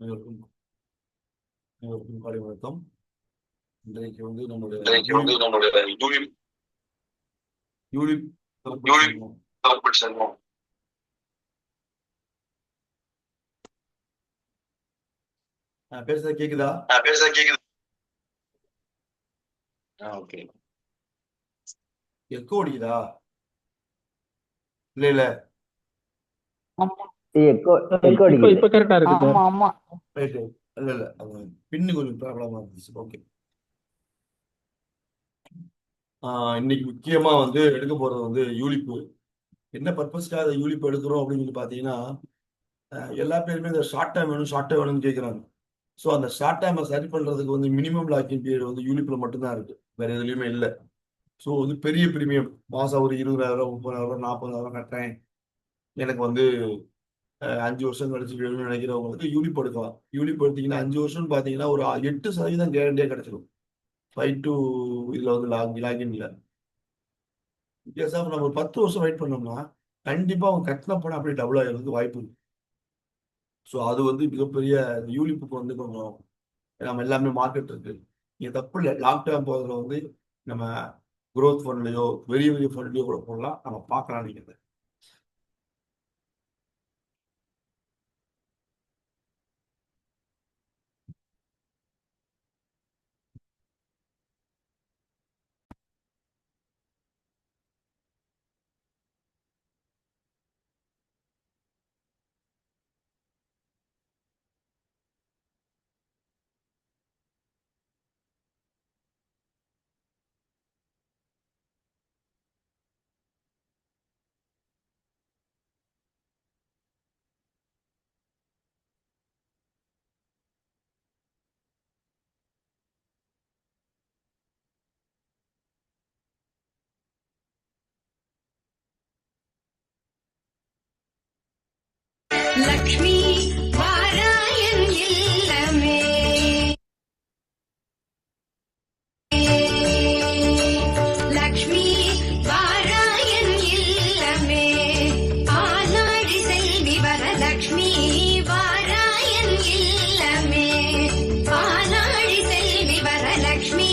அனைவருக்கும் அனைவருக்கும் காலை வணக்கம். இன்றைக்கு வந்து நம்மளுடைய இன்றைக்கு வந்து நம்மளுடைய யூனிட் யூனிட் யூனிட் கார்பரேட் சர்வம் பேசுறதா கேக்குதா? பேசுறது கேக்குது. ஓகே. எக்கோ அடிக்குதா? இல்ல இல்ல இப்ப கரெக்டா இருக்கு சார். ஆமா ரைட்டு. இல்ல இல்ல அது பின்னு கொஞ்சம் ப்ராப்ளமா இருந்துச்சு. ஓகே. இன்னைக்கு முக்கியமா வந்து எடுக்க போறது வந்து யூலிப்பு. என்ன பர்பஸ்க்காக அதை யூலிப் எடுக்கிறோம் அப்படின்னு சொல்லி பார்த்தீங்கன்னா, எல்லா பேருமே இந்த ஷார்ட் டைம் வேணும் ஷார்ட் டைம் வேணும்னு கேட்குறாங்க. ஸோ அந்த ஷார்ட் டைமை சரி பண்றதுக்கு வந்து மினிமம் லாக்கிங் பீரியட் வந்து யூலிப்ல மட்டும்தான் இருக்கு, வேற எதுலையுமே இல்லை. ஸோ வந்து பெரிய பிரீமியம் மாசம் ஒரு 20,000 30,000 40,000 கட்டுறேன், எனக்கு வந்து 5 வருஷம் கழிச்சு வேணும்னு நினைக்கிறவங்களுக்கு யூலிப் எடுக்கலாம். யூலிப் எடுத்தீங்கன்னா 5 வருஷம்னு பார்த்தீங்கன்னா ஒரு 8% கேரண்டியாக கிடைச்சிடும். 5 to இதில் வந்து லாகின் இல்லை. வித்தியாசம் நம்ம ஒரு 10 வருஷம் வெயிட் பண்ணோம்னா கண்டிப்பாக அவங்க கட்டின பணம் அப்படியே டபுள் ஆகிறதுக்கு வாய்ப்பு இருக்கு. ஸோ அது வந்து மிகப்பெரிய யூலிப்புக்கு வந்து கொஞ்சம் நம்ம எல்லாமே மார்க்கெட் இருக்கு. நீங்க தப்பு இல்லை, லாங் டேர்ம் போகிறதுல வந்து நம்ம குரோத் ஃபண்ட்லையோ பெரிய பெரிய ஃபண்ட்லையோ கூட போடலாம். நம்ம பார்க்கலாம். நீங்க லக்ஷ்மி வாராயன் இல்லமே, லக்ஷ்மி வாராயன் இல்லமே, ஆனாடி செல்வி வரலக்ஷ்மி வாராயன் இல்லமே, ஆனாடி செல்வி வரலக்ஷ்மி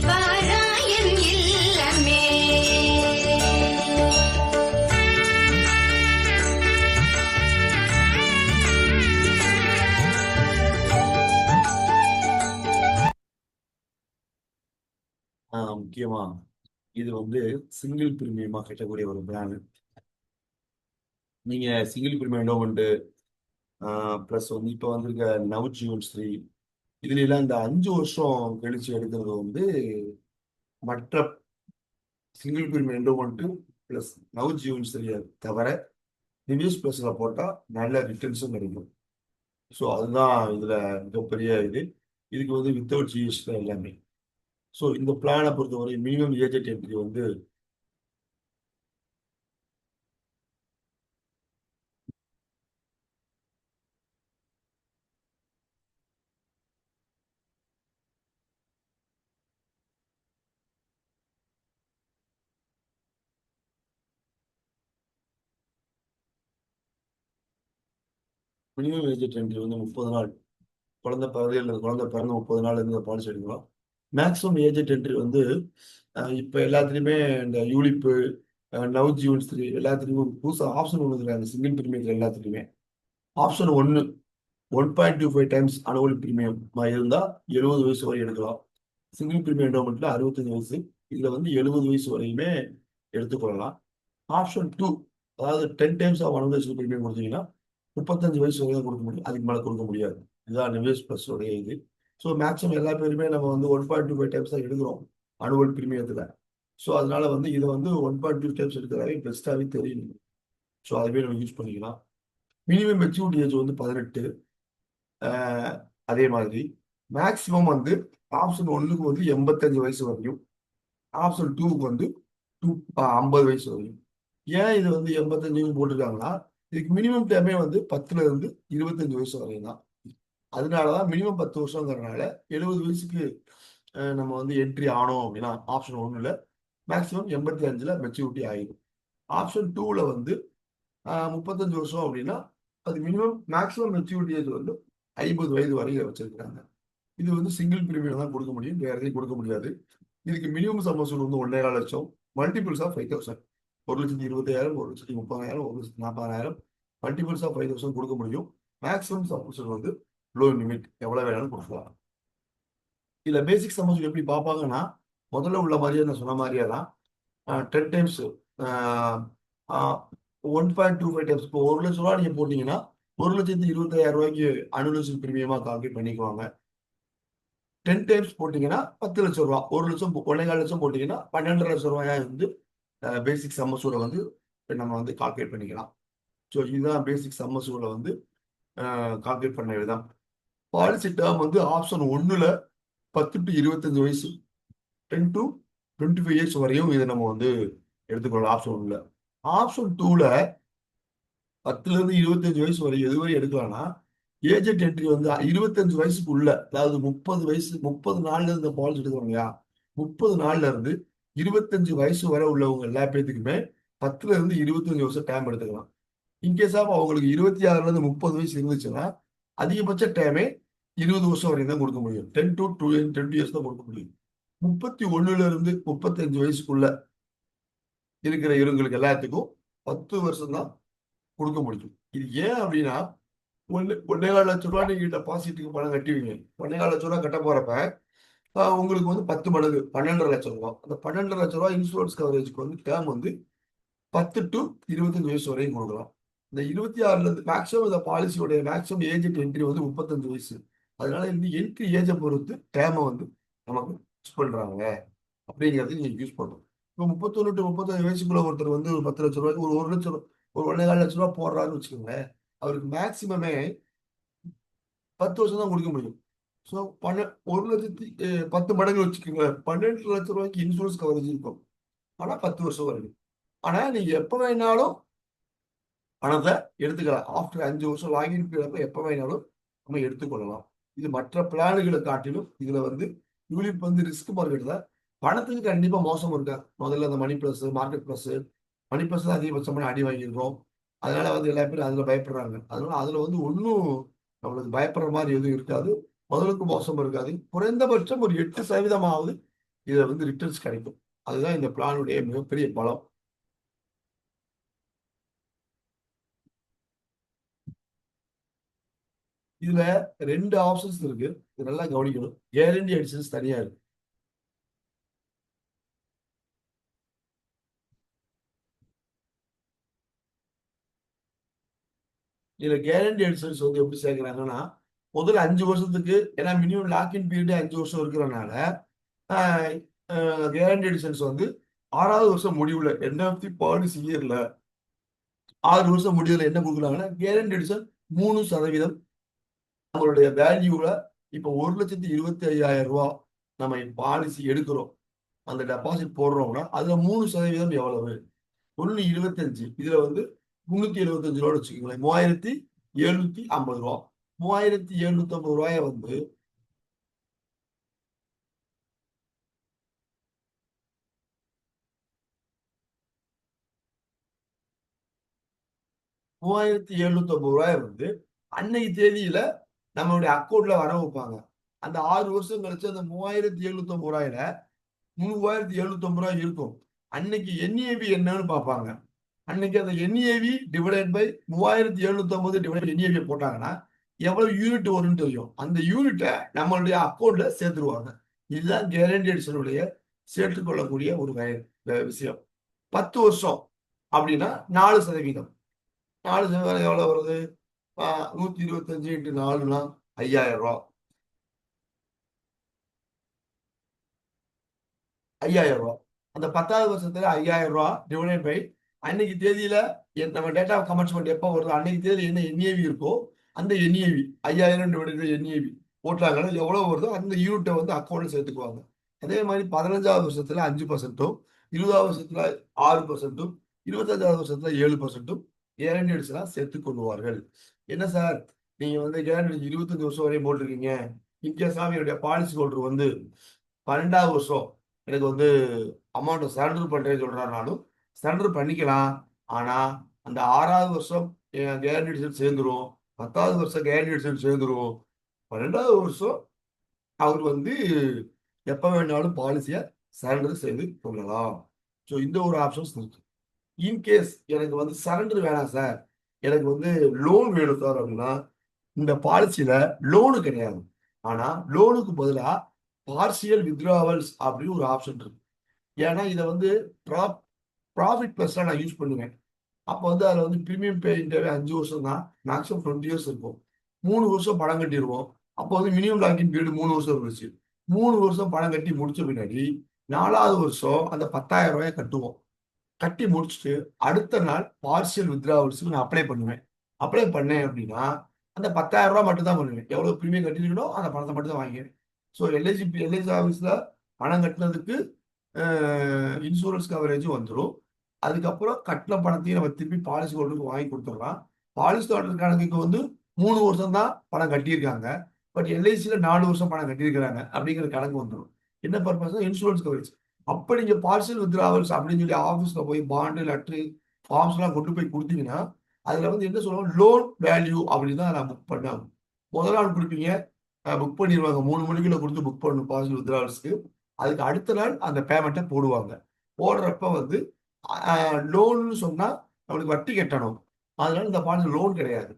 வாராயன் இல்லமே. முக்கியமா இது வந்து சிங்கிள் பிரீமியமா கட்டக்கூடிய ஒரு பிளான். நீங்க சிங்கிள் பிரீமியம் என்டோமெண்ட் ப்ளஸ் வந்து இப்போ வந்திருக்க நவ் ஜீவன் ஸ்ரீ இதுல எல்லாம் இந்த 5 வருஷம் கழிச்சு எடுக்கிறது வந்து மற்ற single premium endowment plus new Jeevan ஸ்ரீயை தவிர நிவேஷ் ப்ளஸ்ல போட்டா நல்ல ரிட்டர்ன்ஸும் கிடைக்கும். ஸோ அதுதான் இதுல மிகப்பெரிய இதுக்கு வந்து வித்தவுட் ஜிஎஸ்டி தான் எல்லாமே. ஸோ இந்த பிளானை பொறுத்தவரை மினிமம் ஏஜென்ட் என்ட்ரி வந்து மினிமம் ஏஜென்ட் என்ட்ரி வந்து 30 நாள். குழந்தை பிறந்த 30 நாள் இருந்து பாலிசி எடுக்கலாம். மேக்ஸிமம் ஏஜென்ட் என்ட்ரி வந்து இப்போ எல்லாத்துலேயுமே இந்த யூலிப்பு நவ் ஜீவன் ஸ்ரீ எல்லாத்துலேயுமே புதுசாக ஆப்ஷன் ஒன்று இருக்கிறாங்க. சிங்கிள் பிரீமியத்தில் எல்லாத்துலேயுமே ஆப்ஷன் 1.25 டைம்ஸ் அனுவல் பிரீமியம் இருந்தால் 70 வயசு வரை எடுக்கலாம். சிங்கிள் பிரீமியம் என்டோமெண்ட்ல 65 வயசு, இதில் வந்து 70 வயசு வரையுமே எடுத்துக்கொள்ளலாம். ஆப்ஷன் 2 அதாவது 10 டைம்ஸ் ஆஃப் அனுவல் பிரீமியம் கொடுத்தீங்கன்னா 35 வயசு வரைக்கும் கொடுக்க முடியும், அதுக்கு மேலே கொடுக்க முடியாது. இதுதான் நிவேஷ் பிளஸ் உடைய இது. ஸோ மேக்ஸிமம் எல்லா பேருமே நம்ம வந்து 1.25 டைம்ஸ் தான் எடுக்கிறோம் அனுவல் பிரீமியத்தில். ஸோ அதனால வந்து இதை வந்து 1.2 டைம்ஸ் எடுக்கிறதாவே பெஸ்ட்டாகவே தெரியும். ஸோ அதுவே நம்ம யூஸ் பண்ணிக்கலாம். மினிமம் மெச்சூரிட்டி ஏஜ் வந்து 18. அதே மாதிரி மேக்ஸிமம் வந்து ஆப்ஷன் 1க்கு வந்து 85 வயசு வரையும், ஆப்ஷன் 2க்கு வந்து 50 வயசு வரையும். ஏன் இது வந்து 85 போட்டிருக்காங்கன்னா இதுக்கு மினிமம் டைமே வந்து 10ல இருந்து 25 வயசு வரையும் தான். அதனாலதான் மினிமம் 10 வருஷங்கிறதுனால 70 வயசுக்கு நம்ம வந்து என்ட்ரி ஆனோம் அப்படின்னா ஆப்ஷன் 1ல மேக்ஸிமம் 85ல மெச்சூரிட்டி ஆகிடும். ஆப்ஷன் 2ல வந்து 35 வருஷம் அப்படின்னா அது மினிமம் மேக்ஸிமம் மெச்சூரிட்டி ஏஜ் வந்து 50 வயது வரை இதை வச்சிருக்கிறாங்க. இது வந்து சிங்கிள் பிரீமியம் தான் கொடுக்க முடியும், வேற எதையும் கொடுக்க முடியாது. இதுக்கு மினிமம் சம் வசூல் வந்து 1.25 லட்சம், மல்டிபிள்ஸ் ஆஃப் 5,000, 1,20,000, 1,30,000, 1,40,000, மல்டிபிள்ஸ் ஆஃப் 5,000 கொடுக்க முடியும். மேக்ஸிமம் சம் வசூல் வந்து லோ லிமிட், எவ்வளவு வேணாலும் கொடுக்கலாம். இதுல பேசிக் சம் வசூல் எப்படி பார்ப்பாங்கன்னா, முதல்ல உள்ள மாதிரியே நான் சொன்ன மாதிரியே தான் 10 டைம்ஸ் 1.25 டைம்ஸ். இப்போ 1 லட்ச ரூபா நீங்க போட்டீங்கன்னா 1,25,000 ரூபாய்க்கு அனுவல் பிரீமியமா கால்குலேட் பண்ணிக்குவாங்க. 10 டைம்ஸ் போட்டீங்கன்னா 10 லட்சம் ரூபா, 1 லட்சம் 1.25 லட்சம் போட்டீங்கன்னா 12 லட்சம் ரூபாயா வந்து பேசிக் சம் வசூலை வந்து நம்ம வந்து கால்குலேட் பண்ணிக்கலாம். ஸோ இதுதான் பேசிக் சம் வசூலை வந்து கால்குலேட் பண்ண விதம். பாலிசி டேர்ம் வந்து ஆப்ஷன் 1ல 10 to 25 வயசு, 10 to 25 இயர்ஸ் வரையும் இதை நம்ம வந்து எடுத்துக்கொள்ளலாம் ஆப்ஷன் 1ல. ஆப்ஷன் 2ல 10ல இருந்து 25 வயசு வரை எதுவரை எடுக்கலாம்னா, ஏஜென்ட் என்ட்ரி வந்து 25 வயசுக்கு உள்ள, அதாவது 30 வயசு 30 நாள்ல இருந்து பாலிசி எடுக்கிறோம் இல்லையா, 30 நாள்ல இருந்து 25 வயசு வரை உள்ளவங்க எல்லா பேத்துக்குமே 10ல இருந்து 25 வருஷம் டைம் எடுத்துக்கலாம். இன்கேஸ் ஆஃப் அவங்களுக்கு 26ல இருந்து 30 வயசு இருந்துச்சுன்னா அதிகபட்ச டைமே 20 வருஷம் வரையும் தான் கொடுக்க முடியும். 10 to 20 இயர்ஸ் தான் கொடுக்க முடியும். 31ல இருந்து 35 வயசுக்குள்ள இருக்கிற இவங்களுக்கு எல்லாத்துக்கும் 10 வருஷம் தான் கொடுக்க முடியும். இது ஏன் அப்படின்னா, 1.25 லட்சம் ரூபாய் நீங்க டெபாசிட்டுக்கு பணம் கட்டுவீங்க. 1.25 லட்சம் ரூபாய் கட்ட போறப்ப உங்களுக்கு வந்து 10 மடங்கு 12.5 லட்சம் ரூபாய். அந்த 12.5 லட்சம் ரூபாய் இன்சூரன்ஸ் கவரேஜ்க்கு வந்து டேர்ம் வந்து 10 to 25 வயசு வரையும் கொடுக்கலாம். இந்த 26ல இருந்து மேக்ஸிமம் இந்த பாலிசியோடைய மேக்ஸிமம் ஏஜென்ட் என்ட்ரி வந்து 35 வயசு. அதனால இந்த என்ட்ரி ஏஜை பொறுத்து டேமை வந்து நமக்கு யூஸ் பண்றாங்க அப்படிங்கிறது நீங்க யூஸ் பண்ணணும். இப்போ 31 to 35 வயசுக்குள்ள ஒருத்தர் வந்து ஒரு 10 லட்சம் ரூபாய்க்கு ஒரு 1 லட்சம் 1.25 லட்சம் ரூபாய் போடுறாருன்னு வச்சுக்கோங்களேன், அவருக்கு மேக்சிமமே 10 வருஷம் தான் கொடுக்க முடியும். ஸோ 1,10,000 மடங்கு வச்சுக்கோங்க, 12 லட்சம் ரூபாய்க்கு இன்சூரன்ஸ் கவரேஜ் இருக்கும். ஆனா 10 வருஷம் வரைக்கும். ஆனா நீங்க எப்ப வேணாலும் பணத்தை எடுத்துக்கலாம். ஆஃப்டர் 5 வருஷம் லாகின் பீரியட் எப்ப வேணாலும் நம்ம எடுத்துக்கொள்ளலாம். இது மற்ற பிளான்களை காட்டிலும் இதுல வந்து யூலிப் வந்து ரிஸ்க் மார்க்கெட்ல பணத்துக்கு கண்டிப்பா மோசம் இருக்கா. முதல்ல அந்த மணி பிளஸ், மார்க்கெட் பிளஸ், மணி பிளஸ் தான் அதிகபட்சமான அடி வாங்கியிருக்கோம். அதனால வந்து எல்லா பேரும் அதுல பயப்படுறாங்க. அதனால அதுல வந்து ஒன்றும் நம்மளுக்கு பயப்படுற மாதிரி எதுவும் இருக்காது, முதலுக்கு மோசம் இருக்காது. குறைந்தபட்சம் ஒரு 8% இதை வந்து ரிட்டர்ன்ஸ் கிடைக்கும். அதுதான் இந்த பிளானுடைய மிகப்பெரிய பலம். இதுல 2 ஆப்ஷன்ஸ் இருக்கு, இது நல்லா கவனிக்கணும். கேரண்டி எடிஷன்ஸ் தனியா இருக்கு. இதுல கேரண்டி எடிஷன்ஸ் வந்து எப்படி சேர்க்கிறாங்கன்னா, முதல்ல 5 வருஷத்துக்கு, ஏன்னா மினிமம் லாக்இன் பீரியட் 5 வருஷம் இருக்கிறனால கேரண்டி எடிஷன்ஸ் வந்து 6வது வருஷம் முடிவுல எண்ட் ஆஃப் தி பாலிசி இயர்ல 6 வருஷம் முடிவுல என்ன கொடுக்குறாங்கன்னா, கேரண்டி எடிஷன் 3% நம்மளுடைய வேல்யூல இப்போ 1,25,000 ரூபாய் நம்ம பாலிசி எடுக்கிறோம், அந்த டெபாசிட் போடுறோம்னா அதுல 3% எவ்வளவு? 1.25. இதுல வந்து 375 ரூபா வச்சுக்கோங்களேன், 3,750 ரூபா. 3,750 ரூபாய வந்து 3,750 ரூபாய வந்து அன்னைக்கு தேதியில நம்மளுடைய அக்கௌண்ட்ல வர வைப்பாங்க. அந்த 6 வருஷம் கழிச்சு அந்த 3,750 ரூபாயில 3,750 ரூபாய் இருக்கும். அன்னைக்கு என்ஏவி என்னன்னு பார்ப்பாங்க. அன்னைக்கு அந்த NAV divided by 3,750 divide NAV போட்டாங்கன்னா எவ்வளவு யூனிட் வரும்னு தெரியும். அந்த யூனிட்டை நம்மளுடைய அக்கௌண்ட்ல சேர்த்துருவாங்க. இதுதான் கேரண்டி எடிஷனுடைய சேர்த்துக்கொள்ளக்கூடிய ஒரு விஷயம். 10 வருஷம் அப்படின்னா 4%. 4% எவ்வளவு வருது? 125 into 4னா 5,000 ரூபா. 5,000 ரூபா. அந்த 10வது வருஷத்துல 5,000 ரூபா டிவைடட் பை அன்னைக்கு தேதியில நம்ம டேட்டா கமெண்ட்ஸ்மெண்ட் எப்போ வருது, அன்னைக்கு தேதியில என்ன என்ஏவி இருக்கோ அந்த என்ஏவி 5,000 டிவைடட் பை என்ஏவி போட்டாங்கன்னா எவ்வளவு வருதோ அந்த யூனிட்டை வந்து அக்கௌண்ட்ல சேர்த்துக்குவாங்க. அதே மாதிரி 15வது வருஷத்துல 5%, 20வது வருஷத்துல 6%, 25வது வருஷத்துல 7% கேரண்டி எடிஷனா சேர்த்துக் கொள்வார்கள். என்ன சார் நீங்க வந்து கேரண்டி 25 வருஷம் வரையும் போட்டிருக்கீங்க, இன்கேஸ் என்னுடைய பாலிசி ஹோல்டர் வந்து 12வது வருஷம் எனக்கு வந்து அமௌண்ட் சரண்டர் பண்றேன்னு சொல்றாருனாலும் சரண்டர் பண்ணிக்கலாம். ஆனா அந்த 6வது வருஷம் கேரண்டி எடிஷன் சேர்ந்துரும், 10வது வருஷம் கேரண்டி எடிஷன் சேர்ந்துரும், 12வது வருஷம் அவர் வந்து எப்ப வேணாலும் பாலிசியை சரண்டர் செய்து கொள்ளலாம். ஸோ இந்த ஒரு ஆப்ஷன்ஸ் இருக்கு. இன்கேஸ் எனக்கு வந்து சரண்டர் வேணாம் சார், எனக்கு வந்து லோன் வேணும் சார் அப்படின்னா, இந்த பாலிசியில லோனு கிடையாது. ஆனா லோனுக்கு பதிலா பார்சியல் வித்ராவல்ஸ் அப்படின்னு ஒரு ஆப்ஷன் இருக்கு. ஏன்னா இதை வந்து ப்ராஃபிட் பிளஸ்லாம் நான் யூஸ் பண்ணுவேன். அப்போ வந்து அதில் வந்து ப்ரீமியம் பேயிங் தேவை 5 வருஷம் தான், மேக்ஸிமம் 20 இயர்ஸ் இருக்கும். 3 வருஷம் பணம் கட்டிடுவோம். அப்போ வந்து மினிமம் லாக்கின் பீரியட் 3 வருஷம் இருந்துச்சு. 3 வருஷம் பணம் கட்டி முடிச்ச பின்னாடி 4வது வருஷம் அந்த 10,000 ரூபாயை கட்டுவோம். கட்டி முடிச்சுட்டு அடுத்த நாள் பார்சியல் வித்ராவல்ஸுக்கு நான் அப்ளை பண்ணுவேன். அப்ளை பண்ணேன் அப்படின்னா அந்த 10,000 ரூபாய் மட்டும் தான் பண்ணுவேன். எவ்வளவு ப்ரீமியம் கட்டிருக்கணும் அந்த பணத்தை மட்டும் தான் வாங்கிக்கிறேன். ஸோ எல்ஐசி ஆஃபீஸில் பணம் கட்டினதுக்கு இன்சூரன்ஸ் கவரேஜும் வந்துடும். அதுக்கப்புறம் கட்டின பணத்தையும் நம்ம திருப்பி பாலிசி ஹோல்டருக்கு வாங்கி கொடுத்துடலாம். பாலிசி ஹோல்டர் கணக்குக்கு வந்து 3 வருஷம் தான் பணம் கட்டியிருக்காங்க. பட் எல்ஐசியில் 4 வருஷம் பணம் கட்டியிருக்கிறாங்க அப்படிங்கிற கணக்கு வந்துடும். என்ன பர்பஸ்? Insurance coverage. அப்போ நீங்கள் பார்சியல் வித்ராவல்ஸ் அப்படின்னு சொல்லி ஆஃபீஸில் போய் பாண்டு லெட்ரு ஃபார்ம்ஸ்லாம் கொண்டு போய் கொடுத்தீங்கன்னா அதில் வந்து என்ன சொல்லுவாங்க, லோன் வேல்யூ அப்படின்னு தான் நான் புக் பண்ண ஆகும். முதல் நாள் கொடுப்பீங்க, புக் பண்ணிடுவாங்க. 3 மணிக்குள்ள கொடுத்து புக் பண்ணணும் பார்சியல் வித்ராவல்ஸ்க்கு. அதுக்கு அடுத்த நாள் அந்த பேமெண்ட்டை போடுவாங்க. போடுறப்ப வந்து லோன்னு சொன்னா நம்மளுக்கு வட்டி கட்டணும். அதனால இந்த பாலிசி லோன் கிடையாது.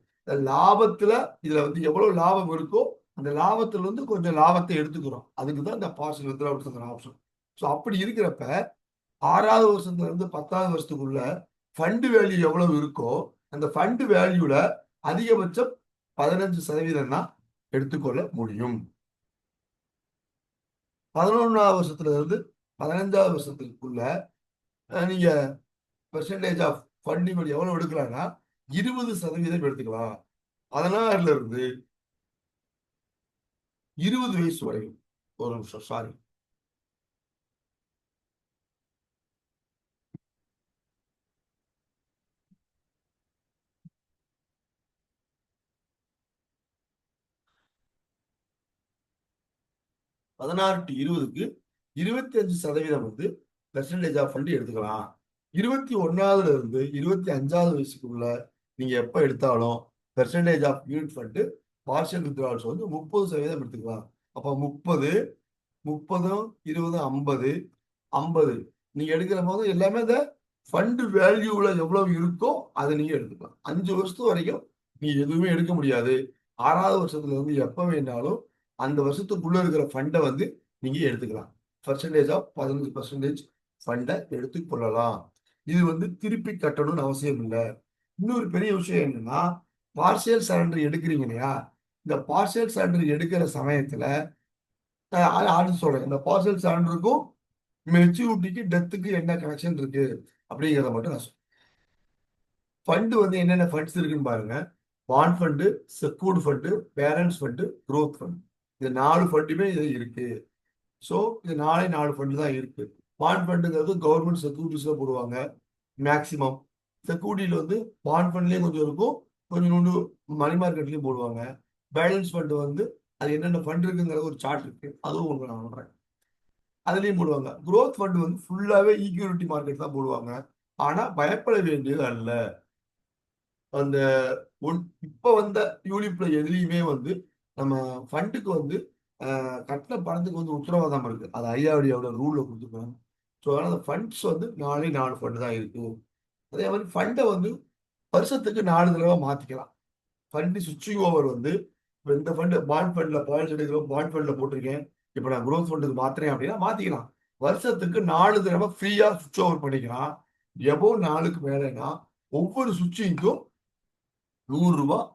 லாபத்துல இதுல வந்து எவ்வளவு லாபம் இருக்கோ அந்த லாபத்துல இருந்து கொஞ்சம் லாபத்தை எடுத்துக்கிறோம். அதுக்கு தான் இந்த பார்சியல் வித்ராவல்ஸ் ஆப்ஷன். ஸோ அப்படி இருக்கிறப்ப 6வது வருஷத்துல இருந்து 10வது வருஷத்துக்குள்ள ஃபண்டு வேல்யூ எவ்வளவு இருக்கோ அந்த ஃபண்டு வேல்யூல அதிகபட்சம் 15% தான் எடுத்துக்கொள்ள முடியும். 11வது வருஷத்துல இருந்து 15வது வருஷத்துக்குள்ள நீங்க பெர்சன்டேஜ் ஆஃப் ஃபண்டிங் எவ்வளவு எடுக்கலாம்னா 20% எடுத்துக்கலாம். 16ல இருந்து 20 வயசு வரைக்கும். ஒரு நிமிஷம், சாரி. பதினாறு டு 20க்கு 25% வந்து பெர்சன்டேஜ் ஆஃப் ஃபண்ட் எடுத்துக்கலாம். 21ல இருந்து 25வது வயசுக்குள்ள நீங்க எப்ப எடுத்தாலும் percentage of unit fund partial withdrawals வந்து 30% எடுத்துக்கலாம். அப்போ 30, 30, 20, 50, 50 நீங்க எடுக்கிற போது எல்லாமே இந்த ஃபண்ட் வேல்யூல எவ்வளவு இருக்கோ அதை நீங்க எடுத்துக்கலாம். 5 வருஷத்து வரைக்கும் நீ எதுவுமே எடுக்க முடியாது. 6வது வருஷத்துல இருந்து எப்ப வேணாலும் அந்த வருஷத்துக்குள்ள இருக்கிற ஃபண்டை வந்து நீங்க எடுத்துக்கலாம். பெர்சன்டேஜ் ஆஃப் 15% ஃபண்டை எடுத்துக்கொள்ளலாம். இது வந்து திருப்பி கட்டணும்னு அவசியம் இல்லை. இன்னொரு பெரிய விஷயம் என்னன்னா, பார்சியல் சரண்டர் எடுக்கிறீங்க இல்லையா, இந்த பார்சியல் சரண்டர் எடுக்கிற சமயத்துல சொல்றேன், இந்த பார்சியல் சரண்டருக்கும் மெச்சூரிட்டிக்கு டெத்துக்கு என்ன கனெக்ஷன் இருக்கு அப்படிங்கிறத மட்டும் நான் சொல்றேன். ஃபண்டு வந்து என்னென்ன ஃபண்ட்ஸ் இருக்குன்னு பாருங்க. Bond fund, secured fund, parents fund, growth fund. இந்த 4 ஃபண்டுமே இது இருக்கு. ஸோ இது 4 ஃபண்டு தான் இருக்கு. பாண்ட் ஃபண்டுங்கிறது கவர்மெண்ட் செக்யூரிட்டிஸ்ல போடுவாங்க மேக்சிமம். செக்யூரிட்டியில வந்து பாண்ட் ஃபண்ட்லயும் கொஞ்சம் இருக்கும், கொஞ்சம் மணி மார்க்கெட்லயும் போடுவாங்க. பேலன்ஸ் ஃபண்டு வந்து அது என்னென்ன ஃபண்ட் இருக்குங்கிற ஒரு சார்ட் இருக்கு, அதுவும் உங்களுக்கு நான் சொல்றேன், அதுலயும் போடுவாங்க. க்ரோத் ஃபண்டு வந்து ஃபுல்லாவே ஈக்விட்டி மார்க்கெட் தான் போடுவாங்க. ஆனா பயப்பட வேண்டியது அல்ல. அந்த இப்ப வந்த யூனிப்ல எதுலையுமே வந்து நம்ம ஃபண்டுக்கு வந்து கட்டின பணத்துக்கு வந்து உத்தரவாதம் இருக்கு. அது ஐஆர்டியோட ரூல்ல கொடுத்துருக்காங்க. ஸோ அதனால அந்த ஃபண்ட்ஸ் வந்து 4 ஃபண்டு தான் இருக்கு. அதே மாதிரி ஃபண்டை வந்து வருஷத்துக்கு 4 தடவை மாத்திக்கலாம். ஃபண்டு சுவிட்சிங் ஓவர் வந்து இந்த ஃபண்டு பாண்ட் ஃபண்ட்ல பாயிண்ட்ஸ் எடுக்கிறோம், பாண்ட் ஃபண்ட்ல போட்டிருக்கேன், இப்போ நான் க்ரோத் ஃபண்டுக்கு மாத்துறேன் அப்படின்னா மாத்திக்கலாம். வருஷத்துக்கு 4 தடவை ஃப்ரீயா சுவிட்ச் ஓவர் பண்ணிக்கலாம். எபோ 4க்கு மேலேனா ஒவ்வொரு சுவிட்சிங்க்கும் 100 ரூபாய்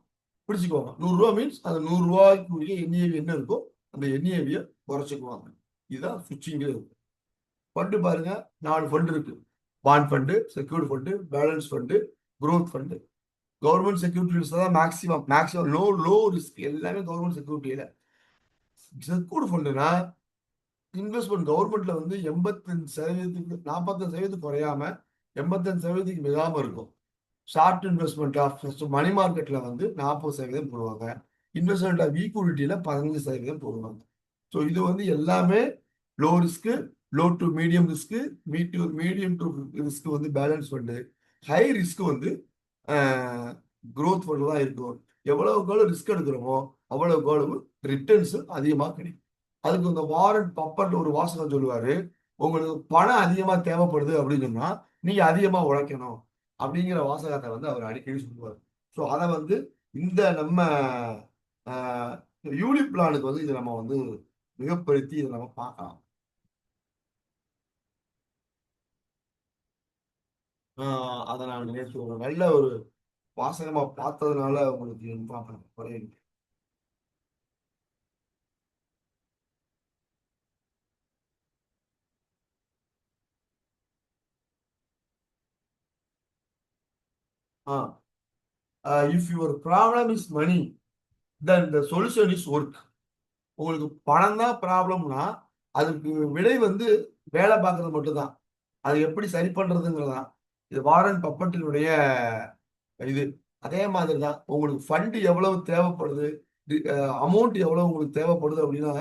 பிடிச்சிக்குவாங்க. 100 ரூபாய் மீன்ஸ் அந்த 100 ரூபாய்க்குரிய என்ஏவி என்ன இருக்கோ அந்த என்ஏவியை குறைச்சிக்குவாங்க. இதுதான் சுவிட்சிங். ஃபண்டு பாருங்க, 4 ஃபண்டு இருக்கு. Bond fund, secured fund, balance fund, growth fund. Government securities தான் மேக்ஸிமம் லோ ரிஸ்க் எல்லாமே கவர்மெண்ட் செக்யூரிட்டியில. செக்யூர்டு ஃபண்டுனா இன்வெஸ்ட்மெண்ட் கவர்மெண்ட்ல வந்து 85%, 45% குறையாம 85% மிகாம இருக்கும். ஷார்ட் இன்வெஸ்ட்மெண்ட் ஆஃப் மணி மார்க்கெட்ல வந்து 40% போடுவாங்க. இன்வெஸ்ட்மெண்ட் ஆஃப் ஈக்விட்டியில 15% போடுவாங்க. ஸோ இது வந்து எல்லாமே low risk, low to medium risk, medium to risk வந்து பேலன்ஸ் ஃபண்டு, ஹை ரிஸ்க் வந்து க்ரோத் ஃபண்டு தான் இருக்கும். எவ்வளவுக்கு ரிஸ்க் எடுக்கிறோமோ அவ்வளவுக்கு அவ்வளவு ரிட்டர்ன்ஸ் அதிகமா கிடைக்கும். அதுக்கு இந்த வாரன் பப்பர்ட் ஒரு வாசகம் சொல்லுவாரு, உங்களுக்கு பணம் அதிகமா தேவைப்படுது அப்படின்னு சொன்னா நீங்க அதிகமா உழைக்கணும் அப்படிங்கிற வாசகத்தை வந்து அவர் அடிக்கடி சொல்லுவார். ஸோ அதை வந்து இந்த நம்ம யூனிட் பிளானுக்கு வந்து இதை நம்ம வந்து மிகப்படுத்தி இதை நம்ம பார்க்கலாம். அதை நான் நேற்று ஒரு நல்ல ஒரு வாசகமா பார்த்ததுனால உங்களுக்கு இன்ஃபார்ம் குறையுது. If your problem is money then the solution is work. உங்களுக்கு பணம் தான் ப்ராப்ளம்னா அதுக்கு விடை வந்து வேலை பார்க்கறது மட்டும்தான். அது எப்படி சரி பண்றதுங்கிறதான் இது வாரன் பப்பட்டினுடைய இது. அதே மாதிரி தான் உங்களுக்கு ஃபண்ட் எவ்வளவு தேவைப்படுது, அமௌண்ட் எவ்வளவு உங்களுக்கு தேவைப்படுது அப்படின்னா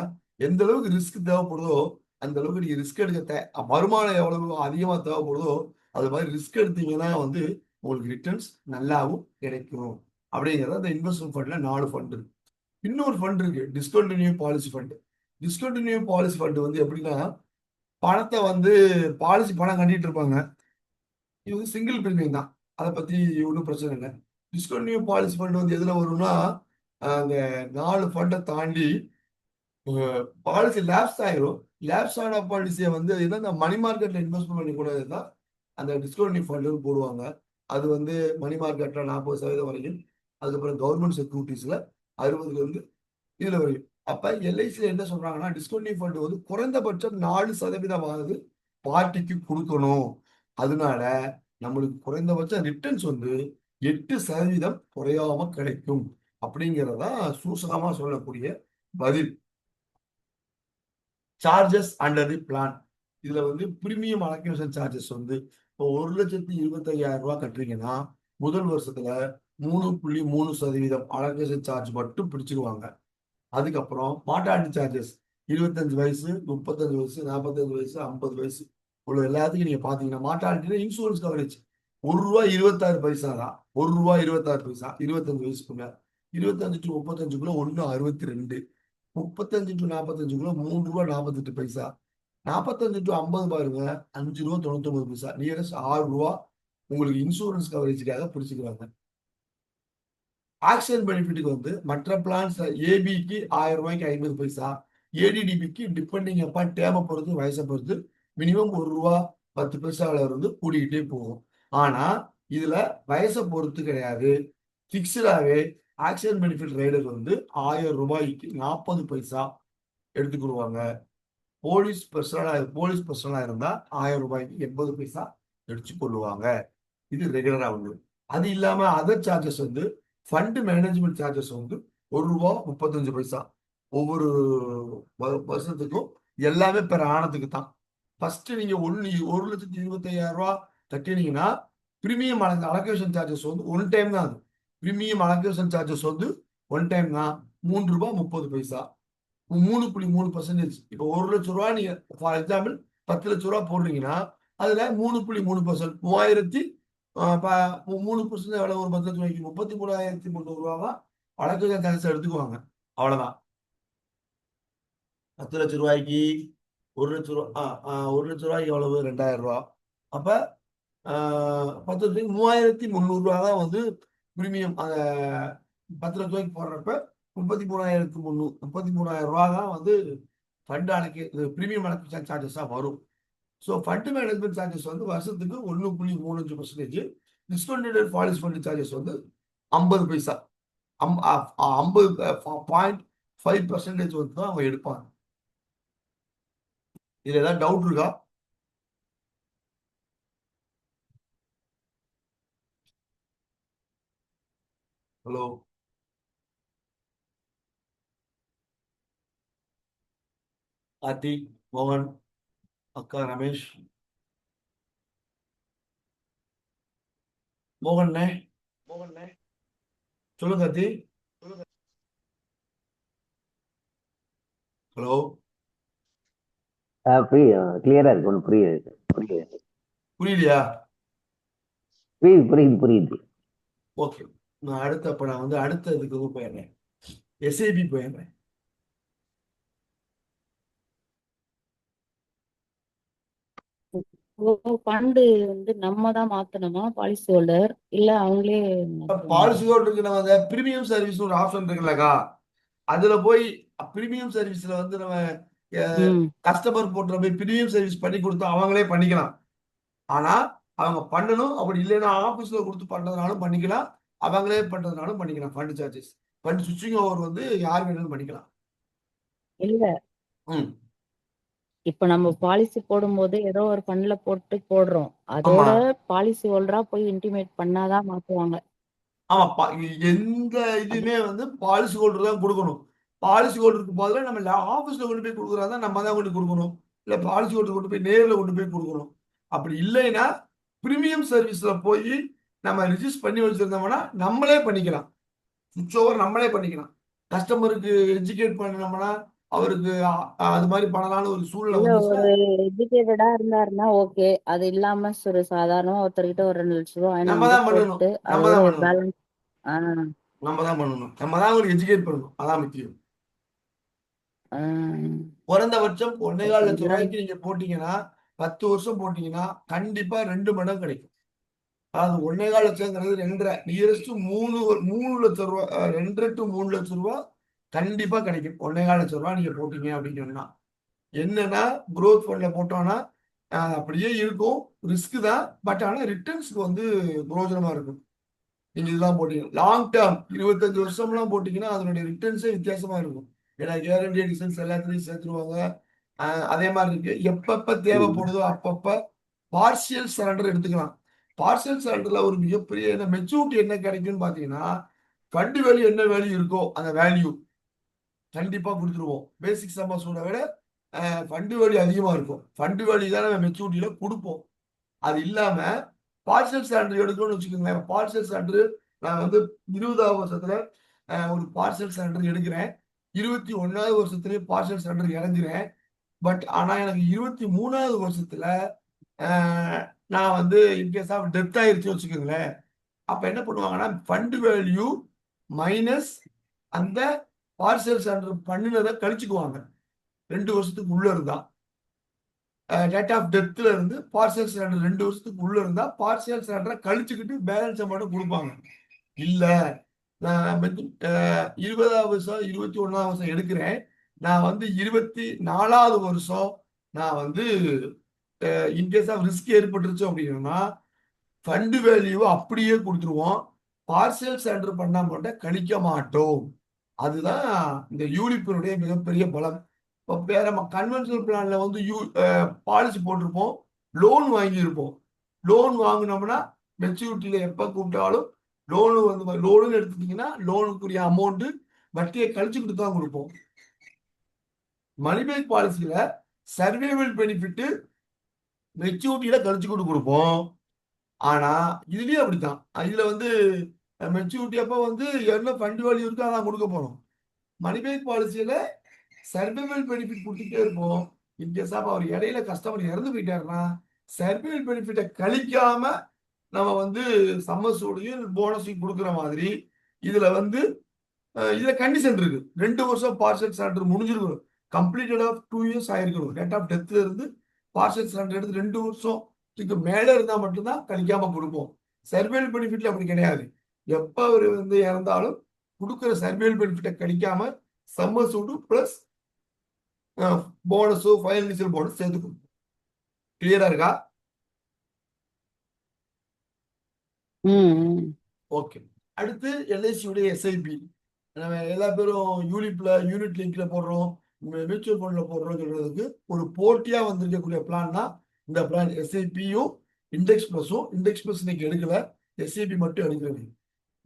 எந்த அளவுக்கு ரிஸ்க் தேவைப்படுதோ அந்த அளவுக்கு நீங்க ரிஸ்க் எடுக்க வருமானம் எவ்வளவு அதிகமா தேவைப்படுதோ அது மாதிரி ரிஸ்க் எடுத்தீங்கன்னா வந்து உங்களுக்கு ரிட்டர்ன்ஸ் நல்லாவும் கிடைக்கும். அப்படிங்கிறத அந்த இன்வெஸ்ட்மெண்ட் ஃபண்ட்ல 4 ஃபண்ட் இருக்கு. இன்னொரு ஃபண்ட் இருக்கு, discontinue policy fund. Discontinue policy fund வந்து எப்படின்னா பணத்தை வந்து பாலிசி பணம் கட்டிட்டு இருப்பாங்க. இது வந்து சிங்கிள் பிரீமியம் தான், அதை பத்தி ஒன்றும் பிரச்சனை இல்லை. டிஸ்கண்டினியூ பாலிசி ஃபண்ட் வந்து எதுல வரும்னா அந்த 4 ஃபண்டை தாண்டி பாலிசி லேப்ஸ் ஆயிரும். லேப்ஸ் ஆன பாலிசியை வந்து இந்த மணி மார்க்கெட்ல இன்வெஸ்ட்மெண்ட் பண்ணி கூட தான் அந்த டிஸ்கண்டினியூ ஃபண்ட் போடுவாங்க. அது வந்து மணி மார்க்கெட்ல 40% வரைக்கும், அதுக்கப்புறம் கவர்மெண்ட் செக்யூரிட்டிஸ்ல 60 இதுல வரையும். அப்ப எல்ஐசில என்ன சொல்றாங்கன்னா டிஸ்கண்டினியூ ஃபண்ட் வந்து குறைந்தபட்சம் 4% பார்ட்டிக்கு கொடுக்கணும். அதனால நம்மளுக்கு குறைந்தபட்ச ரிட்டர்ன்ஸ் வந்து 8% குறையாம கிடைக்கும் அப்படிங்கிறதா சூசகமா சொல்லக்கூடிய பதில். Charges under the plan. இதுல வந்து பிரீமியம் அலோகேஷன் சார்ஜஸ் வந்து இப்போ 1,25,000 ரூபாய் கட்டுறீங்கன்னா முதல் வருஷத்துல 3.3% அலோகேஷன் சார்ஜ் மட்டும் பிடிச்சிருவாங்க. அதுக்கப்புறம் மாட்டாண்டி சார்ஜஸ் 25 வயசு, 35 வயசு, 45 வயசு, 50 வயசு உள்ள எல்லாத்துக்கும் நீங்க பாத்தீங்கன்னா மாட்டாண்டினா இன்சூரன்ஸ் கவரேஜ் ₹1.26 தான். ₹1.26, 25 வயசுக்குள்ள. 25 to 35 1.62, 35 to 45 ₹3.48, 45 to 50 பாருங்க ₹5.99, நியரஸ்ட் ₹6 உங்களுக்கு இன்சூரன்ஸ் கவரேஜுக்காக பிடிச்சிக்கிறாங்க. ஆக்சிடென்ட் பெனிஃபிட்டுக்கு வந்து மற்ற பிளான்ஸ் ஏபிக்கு ₹1000 50 பைசா, ஏடிடிபிக்கு டிபெண்டிங் அப்பா டேமை பொறுத்து வயசை பொறுத்து மினிமம் ₹1.10 இருந்து கூடிக்கிட்டே போகும். ஆனா இதுல வயசை பொறுத்து கிடையாது, பிக்ஸ்டாவே ஆக்சிடென்ட் பெனிஃபிட் ரைடர் வந்து ₹1000 40 பைசா எடுத்துக்கிடுவாங்க. போலீஸ் பர்சனலா இருந்தா ₹1000 80 பைசா எடுத்து கொள்ளுவாங்க. இது ரெகுலரா வந்து. அது இல்லாம அதர் சார்ஜஸ் வந்து ஃபண்ட் மேனேஜ்மெண்ட் சார்ஜஸ் வந்து ₹1.35 ஒவ்வொரு வருஷத்துக்கும், எல்லாமே பெற ஆனதுக்கு தான். ஃபர்ஸ்ட் நீங்க 1,25,000 கட்டினீங்கன்னா பிரீமியம் அலோகேஷன் சார்ஜஸ் வந்து ஒன் டைம் தான். அது பிரீமியம் அலோகேஷன் சார்ஜஸ் வந்து ஒன் டைம் தான் ₹3.30, 3.3%. இப்போ ₹1,00,000 நீங்க ஃபார் எக்ஸாம்பிள் ₹10,00,000 போடுறீங்கன்னா அதுல 3.3% 3% எவ்வளவு, ஒரு ₹10,00,000 ₹33,300 தான் அலோகேஷன் சார்ஜஸ் எடுத்துக்குவாங்க. அவ்வளவுதான். ₹10,00,000 ₹1,00,000 எவ்வளவு, ₹2,000. அப்ப 10,00,000 ₹3,300 தான் வந்து பிரீமியம். அந்த ₹10,00,000 போடுறப்ப ₹33,300 தான் வந்து ஃபண்ட் பிரீமியம் அலோகேஷன் சார்ஜஸா வரும். ஸோ ஃபண்ட் மேனேஜ்மெண்ட் சார்ஜஸ் வந்து வருஷத்துக்கு 1.35%, டிஸ்கண்டினியூட் பாலிசி ஃபண்ட் சார்ஜஸ் வந்து 50 பைசா, 50.5% வந்து தான் அவங்க எடுப்பாங்க. இதுல ஏதாவது டவுட் இருக்கா? ஹலோ, கார்த்திக், மோகன், அக்கா ரமேஷ், மோகன்ண்ணே சொல்லுங்க கார்த்தி. ஹலோ, கிளியரா இருக்கு, ஒன்றும் புரியுது புரியலையா? புரியுது. ஓகே, நான் அடுத்த இதுக்கு போயிடுறேன். எஸ்ஐபி போயிடுறேன். ஃபண்டு வந்து நம்ம தான் மாத்தணுமா பாலிசி ஹோல்டர், இல்ல அவங்களே மாத்துவாங்களா? பாலிசி ஹோல்டருக்கு நம்ம அந்த பிரீமியம் சர்வீஸ் ஒரு ஆப்ஷன் இருக்குல்லக்கா, அதுல போய் பிரீமியம் சர்வீஸ்ல வந்து நம்ம ம் கஸ்டமர் போட்டு போய் பிரீமியம் சர்வீஸ் பண்ணி கொடுத்து அவங்களே பண்ணிக்கலாம். ஆனா அவங்க பண்ணணும். அப்படி இல்லைன்னா ஆபீஸ்ல கொடுத்து பண்றதுனாலும் பண்ணிக்கலாம், அவங்களே பண்றதுனாலும் பண்ணிக்கலாம். ஃபண்ட் சார்ஜஸ், ஃபண்ட் சுவிட்சிங் ஓவர் வந்து யார் வேணாலும் பண்ணிக்கலாம். இல்ல, ம் இப்ப நம்ம பாலிசி போடும்போது ஏதோ ஒரு ஃபண்ட்ல போட்டு போடுறோம், ஆமா அதோட பாலிசி ஹோல்டரா போய் இன்டிமேட் பண்ணாதான் மாத்துவாங்க. ஆமா எந்த இதுவுமே வந்து பாலிசி ஹோல்டர் தான் கொடுக்கணும். பாலிசி ஹோல்டருக்கு பதிலாக நம்ம ஆபீஸ்ல கொண்டு போய் கொடுக்குறதா நம்ம தான் கொண்டு கொடுக்கணும். இல்ல பாலிசி ஹோல்டர் கொண்டு போய் நேர்ல கொண்டு போய் கொடுக்கணும். அப்படி இல்லைன்னா பிரீமியம் சர்வீஸ்ல போய் நம்ம ரிஜிஸ்டர் பண்ணி வச்சிருந்தோம்னா நம்மளே பண்ணிக்கலாம். சுவிட்ச் ஓவர் நம்மளே பண்ணிக்கலாம். கஸ்டமருக்கு எஜுகேட் பண்ணோம்னா அவருக்கு அது மாதிரி பண்ணலாம்னு ஒரு சூழ்நிலை இல்ல, வந்துச்சுன்னா ஒரு எஜுகேட்டடா இருந்தாருன்னா ஓகே, அது இல்லாம ஒரு சாதாரணமா ஒருத்தர்கிட்ட ஒரு 2 லட்சம் ரூபாய் நம்ம வந்து தான் பண்ணணும். போட்டு நம்ம அதோட தான் ஒரு பண்ணணும். பேலன்ஸ். நம்ம தான் பண்ணணும். நம்ம தான் அவங்களுக்கு எஜுகேட் பண்ணணும். அதான் முக்கியம். குறைந்தபட்சம் 1.25 லட்சம் ரூபாய்க்கு நீங்க போட்டீங்கன்னா 10 வருஷம் போட்டீங்கன்னா கண்டிப்பா 2 மடங்கு கிடைக்கும். அதாவது 1.25 லட்சங்கிறது 2.5 நியரஸ்ட் 3 லட்சம் ரூபாய், 2 to 3 லட்சம் ரூபாய் கண்டிப்பா கிடைக்கும். 1.25 லட்சம் ரூபாய் நீங்க போட்டீங்க அப்படின்னு சொன்னா என்னன்னா growth ஃபண்ட்ல போட்டோம்னா அப்படியே இருக்கும், ரிஸ்க் தான். பட் ஆனா ரிட்டர்ன்ஸ்க்கு வந்து பிரயோஜனமா இருக்கும். நீங்க இதெல்லாம் போட்டீங்க லாங் டேர்ம் 25 வருஷம்லாம் போட்டீங்கன்னா அதனுடைய ரிட்டர்ன்ஸே வித்தியாசமா இருக்கும். ஏன்னா கேரண்டி ரிசல்ட்ஸ் எல்லாத்துலயும் சேர்த்துருவாங்க. அதே மாதிரி இருக்கு. எப்பப்ப தேவைப்படுதோ அப்பப்ப பார்சியல் சரண்டர் எடுத்துக்கலாம். பார்சியல் சரண்டர்ல ஒரு மிகப்பெரிய மெச்சூரிட்டி என்ன கிடைக்கும்னு பாத்தீங்கன்னா, ஃபண்ட் வேல்யூ என்ன வேல்யூ இருக்கோ அந்த வேல்யூ கண்டிப்பா கொடுத்துருவோம். பேசிக் சம்மர்ஸோட விட ஃபண்ட் வேல்யூ அதிகமா இருக்கும். ஃபண்ட் வேல்யூ தான் நம்ம மெச்சூரிட்டியில கொடுப்போம். அது இல்லாம பார்சல் சரண்டர் எடுக்கணும்னு வச்சுக்கோங்களேன். பார்சல் சரண்டர் நான் வந்து 20வது வருஷத்துல ஒரு பார்சல் சரண்டர் எடுக்கிறேன். 21வது வருஷத்துலயே பார்சல் சரண்டர் இறங்குறேன். பட் ஆனா எனக்கு 23வது வருஷத்துல நான் வந்து இன்கேஸ் ஆஃப் டெத் ஆயிருச்சு வச்சுக்கோங்களேன். அப்ப என்ன பண்ணுவாங்கன்னா ஃபண்ட் வேல்யூ மைனஸ் அந்த பார்சல் சரண்டர் பண்ணினதை கழிச்சுக்குவாங்க. 2 வருஷத்துக்கு உள்ள இருந்தா டேட் ஆஃப் டெத்ல இருந்து பார்சியல் சரண்டர் 2 வருஷத்துக்கு உள்ள இருந்தா பார்சியல் சரண்டரை கழிச்சுக்கிட்டு பேலன்ஸை மட்டும் கொடுப்பாங்க. இல்ல நான் 20வது வருஷம் 21வது வருஷம் எடுக்கிறேன், நான் வந்து 24வது வருஷம் நான் வந்து இன்கேஸ் ஆஃப் ரிஸ்க் ஏற்பட்டுருச்சு அப்படின்னா ஃபண்ட் வேல்யூ அப்படியே கொடுத்துருவோம். பார்சியல் சரண்டர் பண்ணா மட்டும் கழிக்க மாட்டோம். அதுதான் இந்த யூனிப்பினுடைய மிகப்பெரிய பலம். இப்போ நம்ம கன்வென்ஷனல் பிளான்ல வந்து பாலிசி போட்டிருப்போம், லோன் வாங்கியிருப்போம். லோன் வாங்கினோம்னா மெச்சூரிட்டியில எப்ப கூப்பிட்டாலும் லோனு எடுத்துட்டீங்கன்னா லோனுக்குரிய அமௌண்ட் வட்டியை கழிச்சுக்கிட்டு தான் கொடுப்போம். மணி பேக் பாலிசியில சர்வைவல் பெனிஃபிட் மெச்சூரிட்டியில கழிச்சுக்கிட்டு கொடுப்போம். ஆனா இதுலயும் அப்படித்தான். இதுல வந்து மெச்சூரிட்டி அப்ப வந்து என்ன ஃபண்ட் வேல்யூ இருக்கோ அதான் கொடுக்க போறோம். மணி பேக் பாலிசியில சர்வைவல் பெனிஃபிட் கொடுத்துட்டே இருப்போம். இன்கேஸ் ஆஃப் அவர் இடையில கஸ்டமர் இறந்து போயிட்டாருன்னா சர்வைவல் பெனிஃபிட்டை கழிக்காம நம்ம வந்து சம்மர்ஸோடையும் போனஸையும் கொடுக்குற மாதிரி இதுல வந்து இதுல கண்டிஷன் இருக்கு. 2 வருஷம் பார்சல் சரண்டர் முடிஞ்சிருக்கணும். கம்ப்ளீட்டட் ஆஃப் 2 இயர்ஸ் ஆயிருக்கணும். டேட் ஆஃப் டெத்ல இருந்து பார்சல் சரண்டர் எடுத்து 2 வருஷத்துக்கு மேல இருந்தா மட்டும்தான் கழிக்காம கொடுப்போம். சர்வைவல் பெனிஃபிட்ல அப்படி கிடையாது. எப்ப அவர் வந்து இறந்தாலும் கொடுக்குற சர்வைவல் பெனிஃபிட்டை கழிக்காம சம்மர் சூடு பிளஸ் போனஸோ ஃபைனான்சியல் போனஸ் சேர்த்துக்கணும். கிளியரா இருக்கா? ஓகே. அடுத்து எல்ஐசியுடைய எஸ்ஐபி. நம்ம எல்லா பேரும் யூனிட் லிங்க்ல போடுறோம், மியூச்சுவல் ஃபண்ட்ல போடுறோம் சொல்றதுக்கு ஒரு போட்டியா வந்திருக்கக்கூடிய பிளான் தான் இந்த பிளான். எஸ்ஐபியும் இண்டெக்ஸ் பிளஸும். இண்டெக்ஸ் பிளஸ் இன்னைக்கு எடுக்கல, எஸ்ஐபி மட்டும் எடுக்கிறது.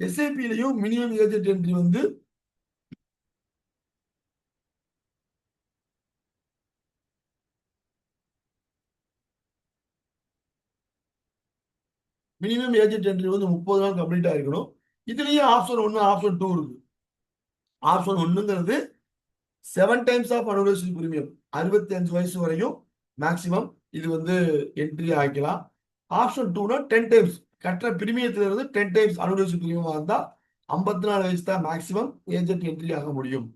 எஸ்ஐபிலையும் மினிமம் ஏஜென்ட் என்ட்ரி வந்து மினிமம் ஏஜென்ட் என்ட்ரி வந்து 30 நாள் கம்ப்ளீட் ஆயிருக்கணும். இதுலயும் ஆப்ஷன் 1 ஆப்ஷன் 2 இருக்கு. ஆப்ஷன் 1ங்கிறது 7 டைம்ஸ் ஆஃப் அனுவலைசேஷன் பிரீமியம், 65 வயசு வரையும் மேக்சிமம் இது வந்து என்ட்ரி ஆகிக்கலாம். ஆப்ஷன் 2னா 10 டைம்ஸ் கட்டுற பிரீமியத்துல இருந்து 10 டைம்ஸ் அனுவலைசேஷன் பிரீமியமா இருந்தா 54 வயசு தான் மேக்சிமம் ஏஜென்ட் என்ட்ரி ஆக முடியும்.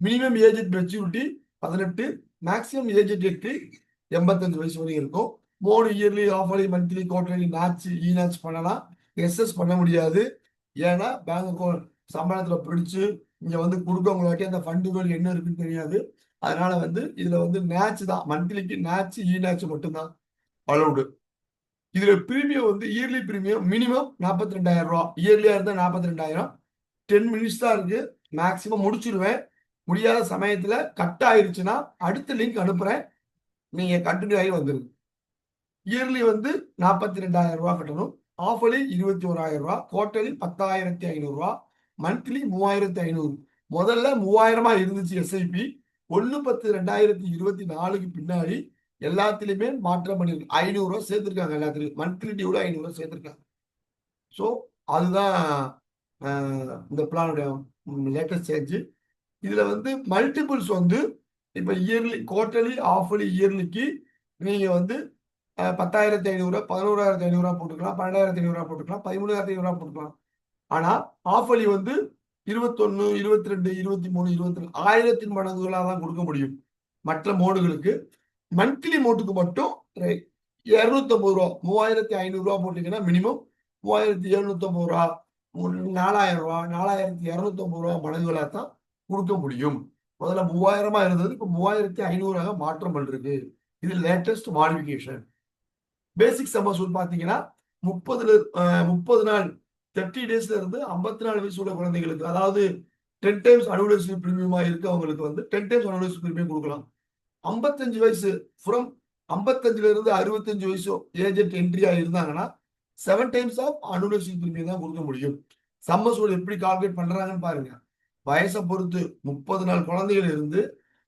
Minimum agent maturity 18, maximum agent entry 85 வயசு வரைக்கும் இருக்கும். 3 இயர்லி, ஆஃபர்லி, மந்த்லி, குவார்டர்லி நாட்ச் இநாட்ச் பண்ணலாம். எஸ்எஸ் பண்ண முடியாது. ஏன்னா பேங்க் அக்கௌண்ட் சம்பளத்துல பிடிச்சு இங்க வந்து கொடுக்கவங்களாட்டி அந்த ஃபண்டுகள் என்ன இருக்குன்னு தெரியாது. அதனால வந்து இதுல வந்து நேட்ச் தான், மந்த்லிக்கு நேட்ச் இநாட்ச் மட்டும்தான் அலௌடு. இதுல பிரீமியம் வந்து இயர்லி பிரீமியம் மினிமம் 42,000 ரூபா. இயர்லியா இருந்தா 42,000. 10 மினிட்ஸ் தான் இருக்கு. மேக்சிமம் முடிச்சிருவேன். முடியாத சமயத்துல கட் ஆயிருச்சுன்னா அடுத்த லிங்க் அனுப்புறேன், நீங்க கண்டினியூ ஆகி வந்துருங்க. இயர்லி வந்து 42,000 ரூபா கட்டணும். ஆஃபர்லி 21,000 ரூபா, குவார்டர்லி 10,500 ரூபா, மந்த்லி 3,500. முதல்ல 3000 இருந்துச்சு எஸ்ஐபி. 1/10/2024 பின்னாடி எல்லாத்துலயுமே மாற்றம் பண்ணிருக்கு. 500 ரூபா சேர்த்திருக்காங்க எல்லாத்துலயும். மந்த்லி டியூல 500 ரூபா சேர்த்திருக்காங்க. ஸோ அதுதான் இந்த பிளானோட லேட்டஸ்ட் சேஞ்ச். இதுல வந்து மல்டிபிள்ஸ் வந்து இப்ப இயர்லி, குவார்டர்லி, ஆஃபர்லி, இயர்லிக்கு நீங்க வந்து 10,500, 11,500 போட்டுக்கலாம், 12,500 போட்டுக்கலாம், 13,500 போட்டுக்கலாம். ஆனா ஆஃபர்லி வந்து 21, 22, 23, 22 1000 மடங்குகளா தான் கொடுக்க முடியும் மற்ற மோடுகளுக்கு. மந்த்லி மோட்டுக்கு மட்டும் 250 ரூபா, 3,500 ரூபா போட்டீங்கன்னா மினிமம் 3,750 ரூபா, 4,000 ரூபா, 4,250 ரூபா மடங்குகளா தான் கொடுக்க முடியும். முதல்ல 3000 இருந்தது, இப்போ 3,500 மாற்றம் பண்ணிருக்கு. இது லேட்டஸ்ட் மாடிஃபிகேஷன். பேசிக் சம் அஷ்யூர்ட் பாத்தீங்கன்னா 30 நாள் 30 டேஸ்ல இருந்து 54 வயசு உள்ள குழந்தைகளுக்கு, அதாவது 10 டைம்ஸ் அனுவலைஸ்டு பிரீமியமா இருக்கவங்களுக்கு வந்து 10 டைம்ஸ் அனுவலைஸ்டு பிரீமியம் கொடுக்கலாம். 55 வயசு ஃப்ரம் 55ல இருந்து 65 வயசு ஏஜென்ட் என்ட்ரியா இருந்தாங்கன்னா 7 டைம்ஸ் ஆஃப் அனுவலைஸ்டு பிரீமியம் தான் கொடுக்க முடியும். சம் அஷ்யூர்ட் எப்படி கால்குலேட் பண்றாங்கன்னு பாருங்க. வயசை பொறுத்து 30 நாள் குழந்தைகள் இருந்து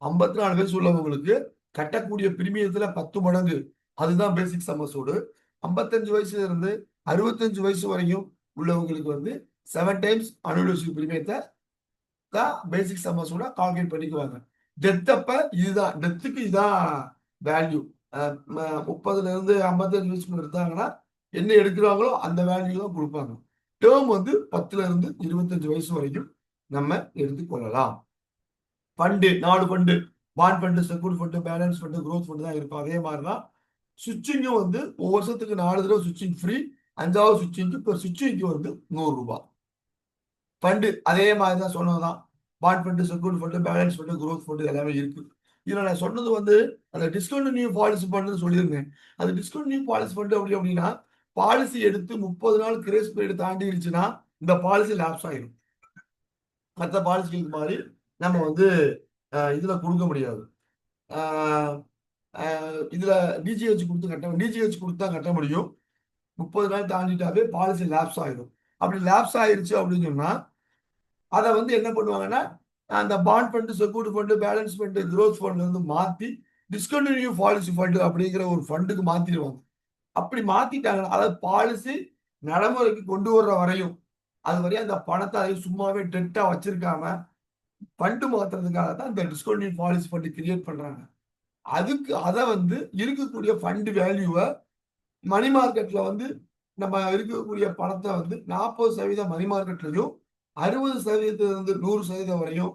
54 வயசு உள்ளவங்களுக்கு கட்டக்கூடிய பிரீமியத்துல 10 மடங்கு, அதுதான் பேசிக் சம் அஷ்யூர்ட். 55 வயசுல இருந்து 65 வயசு வரையும் உள்ளவங்களுக்கு வந்து 7 டைம்ஸ் அனுவலைஸ்டு பிரீமியத்தை தான் பேசிக் சம் அஷ்யூர்டா கால்குலேட் பண்ணிக்குவாங்க. டெத் அப்ப இதுதான், டெத்துக்கு இதான் வேல்யூ. 30ல இருந்து 55 வயசுக்குள்ள இருந்தாங்கன்னா என்ன எடுக்கிறாங்களோ அந்த வேல்யூ தான் கொடுப்பாங்க. டேர்ம் வந்து 10ல இருந்து 25 வயசு வரைக்கும் நம்ம எடுத்துக்கொள்ளலாம். Fund 4 fund, bond fund, secure fund, balance fund, growth fund தான் இருக்கும். அதே மாதிரிதான் சுவிட்சிங்கும் வந்து ஒரு வருஷத்துக்கு 4 தடவை சுவிட்சிங் ஃப்ரீ. 5வது சுவிட்சிங்க்கு இப்போ சுவிட்சிங்க்கு வந்து 100 ரூபாய். ஃபண்டு அதே மாதிரி தான் சொன்னதுதான். Bond fund, secure fund, balance fund, growth fund எல்லாமே இருக்கு. இதுல நான் சொன்னது வந்து அந்த டிஸ்கண்டினியூ பாலிசி ஃபண்டுன்னு சொல்லியிருந்தேன். அது டிஸ்கண்டினியூ பாலிசி ஃபண்டு அப்படின்னா பாலிசி எடுத்து 30 நாள் கிரேஸ் பீரியட் தாண்டிடுச்சுன்னா இந்த பாலிசி லாப்ஸ் ஆயிடும். மற்ற பாலிசிகளுக்கு மாதிரி நம்ம வந்து இதுல கொடுக்க முடியாது. இதுல டிஜிஹெச் கொடுத்து டிஜிஹெச் கொடுத்து தான் கட்ட முடியும். 30 நாள் தாண்டிட்டாவே பாலிசி லாப்ஸ் ஆயிடும். அப்படி லாப்ஸ் ஆயிருச்சு அப்படின்னு சொன்னா அதை வந்து என்ன பண்ணுவாங்கன்னா அந்த bond fund, security fund, balance fund, growth fund வந்து மாத்தி டிஸ்கண்டினியூ பாலிசி ஃபண்டு அப்படிங்கிற ஒரு ஃபண்டுக்கு மாத்திடுவாங்க. அப்படி மாத்திட்டாங்கன்னா, அதாவது பாலிசி நடைமுறைக்கு கொண்டு வர்ற வரையும் அது வரையும் அந்த பணத்தை அதை சும்மாவே டெட்டா வச்சிருக்காம ஃபண்டு மாத்துறதுக்காக தான் இந்த டிஸ்கண்டினியூ பாலிசி ஃபண்டு கிரியேட் பண்றாங்க. அதுக்கு அதை வந்து இருக்கக்கூடிய ஃபண்டு வேல்யூவை மணி மார்க்கெட்ல வந்து நம்ம இருக்கக்கூடிய பணத்தை வந்து 40% மணி மார்க்கெட்லையும் 60% 100% வரையும்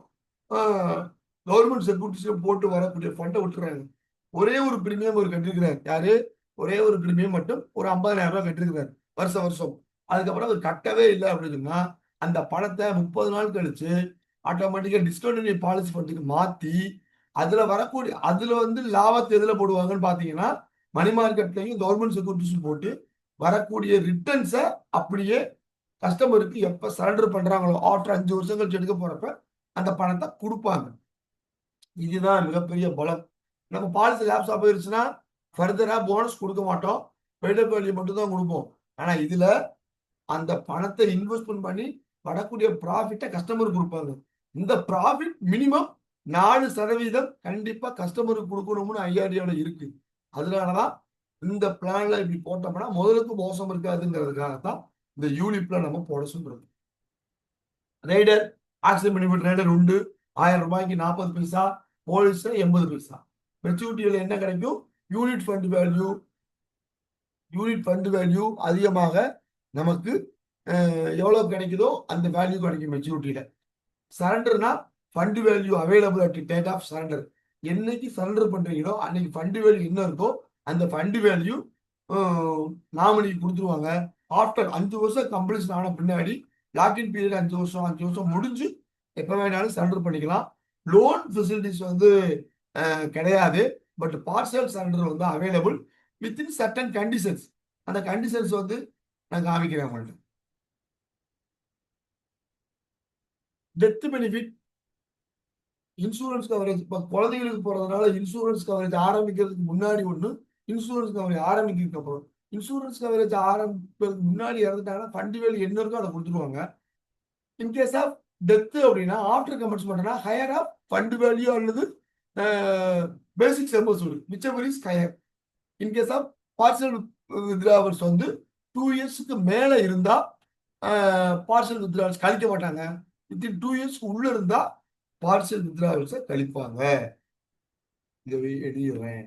கவர்மெண்ட் செக்யூரிட்டிஸ்ல போட்டு வரக்கூடிய ஃபண்டை விட்டுறாங்க. ஒரே ஒரு பிரீமியம் ஒரு கட்டிருக்கிறார். யாரு? ஒரே ஒரு பிரீமியம் மட்டும் ஒரு 50,000 ரூபாய் கட்டிருக்கிறார் வருஷம். அதுக்கப்புறம் அவர் கட்டவே இல்லை அப்படின்னா அந்த பணத்தை 30 நாள் கழிச்சு ஆட்டோமேட்டிக்கா டிஸ்கண்டினியூ பாலிசி ஃபண்டுக்கு மாத்தி அதுல வந்து லாபத்தை எதுல போடுவாங்கன்னு பாத்தீங்கன்னா மணி மார்க்கெட்லையும் கவர்மெண்ட் செக்யூரிட்டிஸும் போட்டு வரக்கூடிய ரிட்டர்ன்ஸை அப்படியே கஸ்டமருக்கு எப்ப சரண்டர் பண்றாங்களோ ஆஃப்டர் 5 வருஷம் கழிச்சு எடுக்க போறப்ப அந்த பணத்தை கொடுப்பாங்க. இதுதான் மிகப்பெரிய பலம். நம்ம பாலிசி லாப்ஸா போயிருச்சுன்னா ஃபர்தரா போனஸ் கொடுக்க மாட்டோம், பெய்டப் வேல்யூ மட்டும் தான் கொடுப்போம். ஆனா இதுல அந்த பணத்தை இன்வெஸ்ட்மெண்ட் பண்ணி வரக்கூடிய ப்ராஃபிட்டை கஸ்டமருக்கு கொடுப்பாங்க. இந்த ப்ராஃபிட் மினிமம் 4% கண்டிப்பா கஸ்டமருக்கு கொடுக்கணும்னு ஐஆர்டியோட இருக்கு. அதனாலதான் இந்த பிளான்ல இப்படி போட்டோம்னா முதலுக்கு மோசம் இருக்காதுங்கிறதுக்காகத்தான் இந்த யூலிப்ல நம்ம போட சொல்றது. ரைடர் ஆக்சிடென்ட் பெனிஃபிட் ரைடர் உண்டு. 1000 ரூபாய்க்கு 40 பைசா, போலீஸ்ல 80 பைசா. மெச்சூரிட்டியில என்ன கிடைக்கும்? யூனிட் ஃபண்ட் வேல்யூ அதிகமாக நமக்கு எவ்வளவு கிடைக்குதோ அந்த வேல்யூ கிடைக்கும் மெச்சூரிட்டியில. சரண்டர்னா fund value available at date of surrender. என்னைக்கு சரண்டர் பண்றீங்களோ அன்னைக்கு ஃபண்ட் வேல்யூ என்ன இருக்கோ அந்த ஃபண்ட் வேல்யூ நாமினிக்கு கொடுத்துருவாங்க. ஆஃப்டர் 5 வருஷம் கம்ப்ளீஷன் ஆன பின்னாடி லாக்இன் பீரியட் 5 வருஷம் முடிஞ்சு எப்போ வேணாலும் சரண்டர் பண்ணிக்கலாம். லோன் ஃபெசிலிட்டிஸ் வந்து கிடையாது. பட் பார்சல் சரண்டர் வந்து அவைலபிள் வித்தின் சர்டன் கண்டிஷன்ஸ். அந்த கண்டிஷன்ஸ் வந்து நான் காமிக்கிறேன் உங்கள்கிட்ட. Death benefit, insurance coverage. இப்போ குழந்தைகளுக்கு போறதுனால இன்சூரன்ஸ் கவரேஜ் ஆரம்பிக்கிறதுக்கு முன்னாடி ஒன்று, இன்சூரன்ஸ் கவரேஜ் ஆரம்பிக்கிறதுக்கு அப்புறம். இன்சூரன்ஸ் கவரேஜ் ஆரம்பிக்கிறதுக்கு முன்னாடி இறந்துட்டாங்கன்னா ஃபண்ட் வேல்யூ என்ன இருக்கோ அதை கொடுத்துருவாங்க. இன்கேஸ் ஆஃப் டெத் அப்படின்னா ஆஃப்டர் கமென்ஸ்மெண்ட்னா ஹையர் ஆஃப் ஃபண்ட் வேல்யூ அல்லது basic service whichever is higher. In case of partial withdrawals வந்து 2 இயர்ஸ்க்கு மேலே இருந்தா பார்சல் வித்ராவல்ஸ் கழிக்க மாட்டாங்க. வித்தின் 2 இயர்ஸ்க்கு உள்ள இருந்தா பார்சல் வித்ராவல்ஸை கழிப்பாங்க. இதை எழுதிடுறேன்.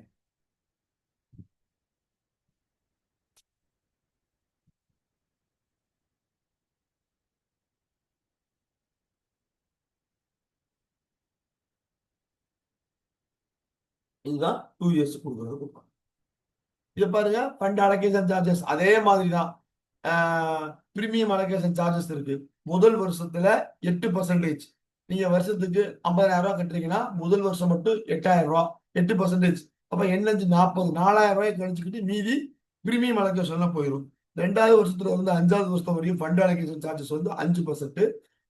இதுதான் 2 இயர்ஸ் கொடுக்குறது கொடுப்பாங்க. இதை பாருங்க, ஃபண்ட் அலோகேஷன் சார்ஜஸ் அதே மாதிரி தான். பிரீமியம் அலோகேஷன் சார்ஜஸ் இருக்கு. முதல் வருஷத்துல 8%. நீங்க வருஷத்துக்கு 50,000 ரூபாய் கட்டுறீங்கன்னா முதல் வருஷம் மட்டும் 8,000 ரூபாய், 8%. அப்ப என்ன 40, 4,000 ரூபாய் கழிச்சுக்கிட்டு மீதி பிரீமியம் அலோகேஷன்லாம் போயிடும். 2வது வருஷத்துல வந்து 5வது வருஷம் வரையும் ஃபண்ட் அலோகேஷன் சார்ஜஸ் வந்து 5%.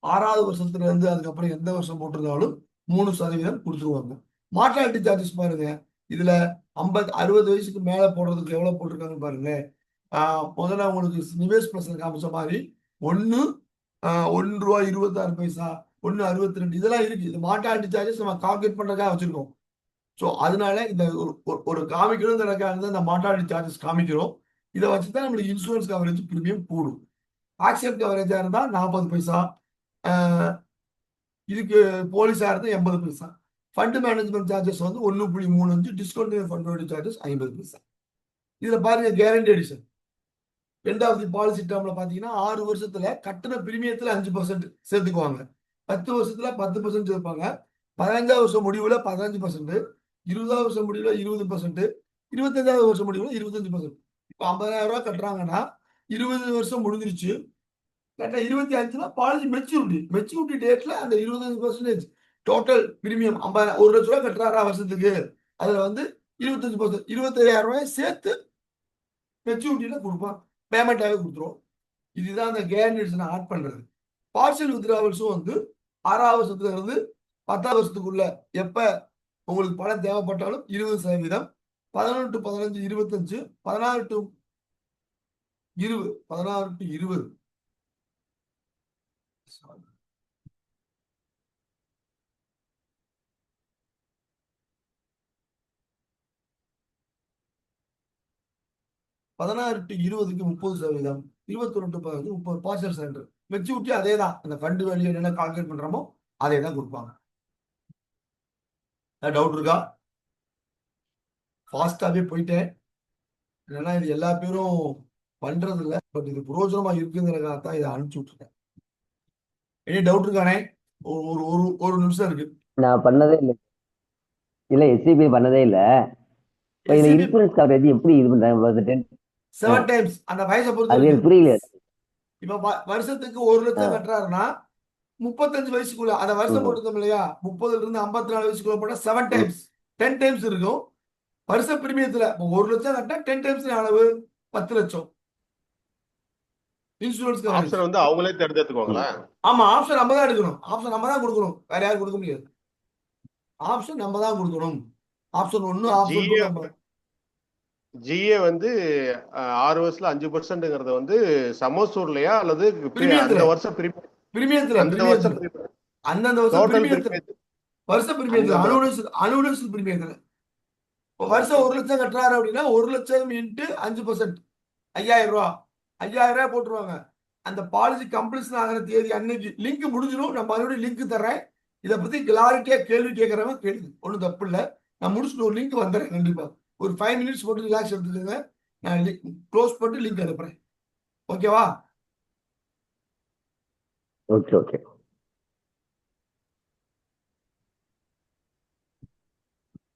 6வது வருஷத்துல இருந்து அதுக்கப்புறம் எந்த வருஷம் போட்டிருந்தாலும் 3% கொடுத்துருவாங்க. மார்டாலிட்டி சார்ஜஸ் பாருங்க, இதுல 50-60 வயசுக்கு மேல போடுறதுக்கு எவ்வளவு போட்டிருக்காங்க பாருங்க. முதல்ல உங்களுக்கு நிவேஷ் பிளஸ் காமிச்ச மாதிரி ₹1.26, ₹1.62 இதெல்லாம் இருக்கு. இது மார்டாலிட்டி சார்ஜஸ் நம்ம கால்குலேட் பண்றதுக்காக வச்சிருக்கோம். ஸோ அதனால இந்த ஒரு காமிக்கணுங்கிறதுக்காக இந்த மார்டாலிட்டி சார்ஜஸ் காமிக்கிறோம். இதை வச்சுதான் நம்மளுக்கு இன்சூரன்ஸ் கவரேஜ் பிரீமியம் கூடும். ஆக்சிடென்ட் கவரேஜா இருந்தா 40 பைசா, இதுக்கு போலீஸா இருந்தா 80 பைசா. ஃபண்ட் மேனேஜ்மெண்ட் சார்ஜஸ் வந்து 1.35, டிஸ்கவுண்ட் ஃபண்ட் சார்ஜஸ் 50 பைசா. இதுல பாருங்க guarantee addition. End of the policy டேர்ம்ல பாத்தீங்கன்னா 6 வருஷத்துல கட்டண பிரீமியத்துல 5% சேர்த்துக்குவாங்க. 10 வருஷத்துல 10% சேர்ப்பாங்க. 15வது வருஷம் முடிவுல 15%, 20வது வருஷம் முடிவுல 20%, 25வது வருஷம் முடிவுல 25%. இப்போ 50,000 ரூபாய் கட்டுறாங்கன்னா 20 வருஷம் முடிஞ்சிருச்சு. கரெக்டா 25ல பாலிசி மெச்சூரிட்டி டேட்ல அந்த 25% டோட்டல் பிரீமியம் 1 லட்ச ரூபாய் கட்டுறாரா வருஷத்துக்கு, அதுல வந்து 25%, 25,000 ரூபாய் சேர்த்து மெச்சூரிட்டியில கொடுப்பான், பேமெண்டாவே கொடுத்துரும். இதுதான் அந்த கேரண்டி ஆட் பண்றது. பார்சல் வித்ராவல்ஸும் வந்து 6வது வருஷத்துல இருந்து 10வது வருஷத்துக்குள்ள எப்ப உங்களுக்கு பணம் தேவைப்பட்டாலும் 20%, 11 to 15 25, 16 to 20 16 to 20க்கு 30%, 21 to 15 30 parcel surrender. Maturity அதே தான், அந்த ஃபண்ட் வேல்யூ என்ன கால்குலேட் பண்றோமோ அதே தான் கொடுப்பாங்க. டவுட் இருக்கா? ஃபாஸ்டாவே போயிட்டேன். ஏன்னா இது எல்லா பேரும் பண்றது இல்லை, பட் இது புரோஜனமா இருக்குங்கிறதுக்காக தான் இதை அனுப்பிச்சு விட்டுருக்கேன். எனி டவுட் இருக்கானே? ஒரு நிமிஷம் இருக்கு. நான் பண்ணதே இல்லை. இல்ல எஸ்சிபி பண்ணதே இல்ல. இன்சூரன்ஸ் கவரேஜ் எப்படி இது பண்றாங்க? 7 times அந்த வயசை பொறுத்து. அது புரியல. இப்ப வருஷத்துக்கு 1 லட்சம் கட்டுறாருன்னா 35 வயசுக்குள்ள அந்த வருஷம் போட்டுருக்கோம் இல்லையா, 30ல இருந்து 54 வயசுக்குள்ள போட்டா 7 times 10 times இருக்கும். வருஷ பிரீமியத்துல 1 லட்சம் கட்டினா 10 times அளவு 10 லட்சம். இன்சூரன்ஸ் ஆப்ஷன் வந்து அவங்களே தேர்ந்தெடுத்துக்குவாங்களா? ஆமா, ஆப்ஷன் நம்ம தான் எடுக்கணும். ஆப்ஷன் நம்ம தான் கொடுக்கணும், வேற யாரும் கொடுக்க முடியாது. ஆப்ஷன் நம்ம தான் கொடுக்கணும். Option 1, option 2. ஜிஏ வந்து 6 வருஷத்துல 5%ங்கிறது வந்து சமோசூர்லயா அல்லது பிரீமியத்துல? அந்த வருஷம் பிரீமியத்துல அந்த வருஷம் அந்தந்த வருஷம் பிரீமியத்துல, வருஷ பிரீமியத்துல, அனுவல் பிரீமியத்துல. வருஷம் 1 லட்சம் கட்டுறாரு அப்படின்னா 1 லட்சம் இன்ட்டு 5%, 5,000 ரூபாய். 5,000 ரூபாய் போட்டுருவாங்க. அந்த பாலிசி கம்ப்ளீஷன் ஆகிற தேதி அன்னைக்கு லிங்க் முடிஞ்சிடும். நான் மறுபடியும் லிங்க் தர்றேன். இதை பத்தி கிளாரிட்டியா கேள்வி கேட்கறவங்க கேள்வி, ஒன்றும் தப்பு இல்லை. நான் முடிச்சுட்டு ஒரு லிங்க் வந்துடுறேன் கண்டிப்பா. ஒரு 5 minutes போட்டு ரிலாக்ஸ் எடுத்துக்கோங்க. நான் க்ளோஸ் பண்ணிட்டு லிங்க் அனுப்புறேன். ஓகேவா? Okay okay